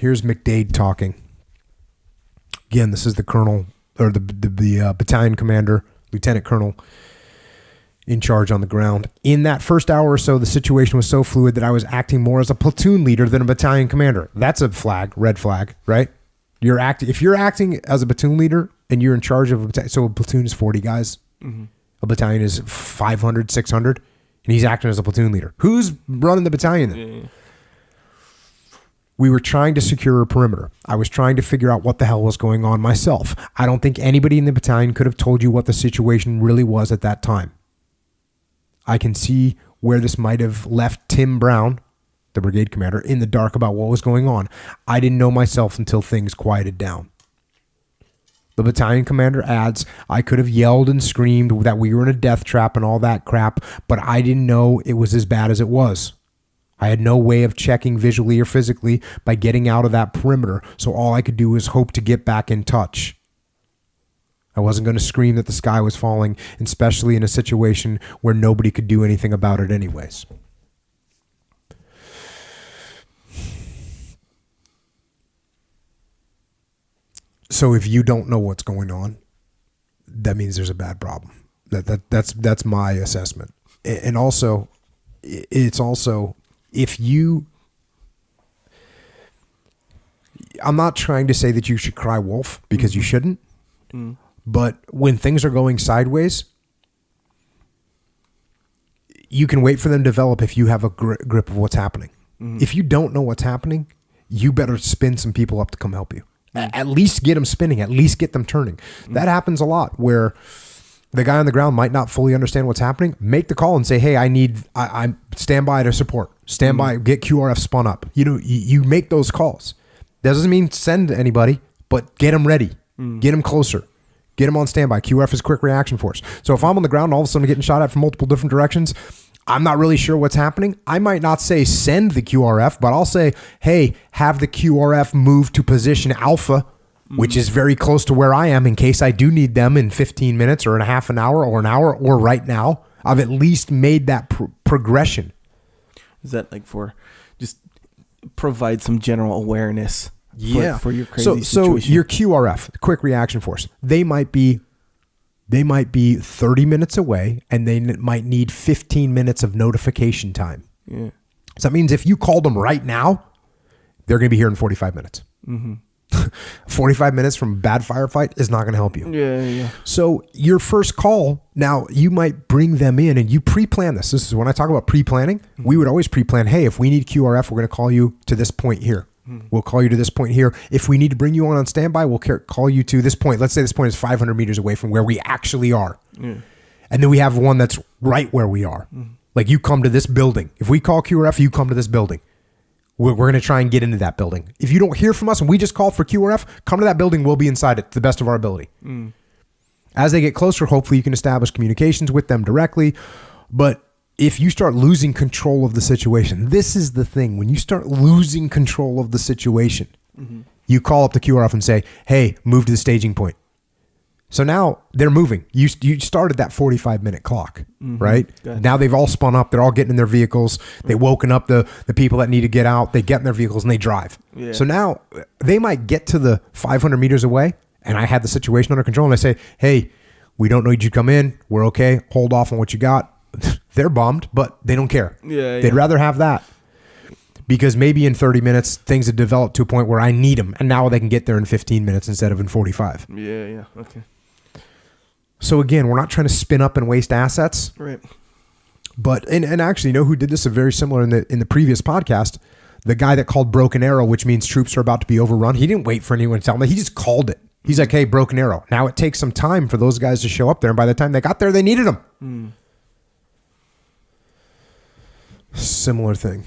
Here's McDade talking. Again, this is the colonel, or the battalion commander, lieutenant colonel, in charge on the ground. In that first hour or so, the situation was so fluid that I was acting more as a platoon leader than a battalion commander. That's a flag, red flag, right? If you're acting as a platoon leader and you're in charge of a battalion, so a platoon is 40 guys, a battalion is 500, 600, and he's acting as a platoon leader. Who's running the battalion then? Yeah. We were trying to secure a perimeter. I was trying to figure out what the hell was going on myself. I don't think anybody in the battalion could have told you what the situation really was at that time. I can see where this might have left Tim Brown, the brigade commander, in the dark about what was going on. I didn't know myself until things quieted down. The battalion commander adds, I could have yelled and screamed that we were in a death trap and all that crap, but I didn't know it was as bad as it was. I had no way of checking visually or physically by getting out of that perimeter, so all I could do was hope to get back in touch. I wasn't going to scream that the sky was falling, especially in a situation where nobody could do anything about it anyways. So if you don't know what's going on, that means there's a bad problem. That's my assessment. And also, it's also, I'm not trying to say that you should cry wolf, because you shouldn't. But when things are going sideways, you can wait for them to develop if you have a grip of what's happening. If you don't know what's happening, you better spin some people up to come help you. At least get them spinning, at least get them turning. That happens a lot, where the guy on the ground might not fully understand what's happening. Make the call and say, hey, I stand by to support. Stand by, get QRF spun up. You make those calls. That doesn't mean send anybody, but get them ready. Get them closer. Get them on standby. QRF is quick reaction force. So if I'm on the ground and all of a sudden getting shot at from multiple different directions, I'm not really sure what's happening. I might not say send the QRF, but I'll say, hey, have the QRF move to position alpha, which is very close to where I am, in case I do need them in 15 minutes or in a half an hour or right now. I've at least made that progression. Is that like for just provide some general awareness? Yeah. For your crazy so situation. your QRF, quick reaction force, they might be 30 minutes away, and they might need 15 minutes of notification time. Yeah. So that means if you called them right now, they're going to be here in 45 minutes. 45 minutes from a bad firefight is not going to help you. Yeah. So your first call, now you might bring them in and you pre-plan this. This is when I talk about pre-planning. We would always pre-plan, hey, if we need QRF, we're going to call you to this point here. We'll call you to this point here. If we need to bring you on standby, we'll call you to this point. Let's say this point is 500 meters away from where we actually are. And then we have one that's right where we are. Like, you come to this building. If we call QRF, you come to this building. We're going to try and get into that building. If you don't hear from us and we just call for QRF, come to that building. We'll be inside it to the best of our ability. As they get closer, hopefully you can establish communications with them directly. But if you start losing control of the situation, this is the thing. When you start losing control of the situation, you call up the QRF and say, hey, move to the staging point. So now they're moving. You started that 45-minute clock, right? Gotcha. Now they've all spun up. They're all getting in their vehicles. They've woken up the people that need to get out. They get in their vehicles and they drive. Yeah. So now they might get to the 500 meters away, and I had the situation under control, and I say, hey, we don't need you to come in. We're okay. Hold off on what you got. They're bummed, but they don't care. They'd rather have that, because maybe in 30 minutes, things have developed to a point where I need them, and now they can get there in 15 minutes instead of in 45. Yeah. Okay. So again, we're not trying to spin up and waste assets. Right. But, and actually, you know who did this very similar in the previous podcast? The guy that called Broken Arrow, which means troops are about to be overrun. He didn't wait for anyone to tell him. He just called it. He's like, hey, Broken Arrow. Now it takes some time for those guys to show up there, and by the time they got there, they needed them. Similar thing.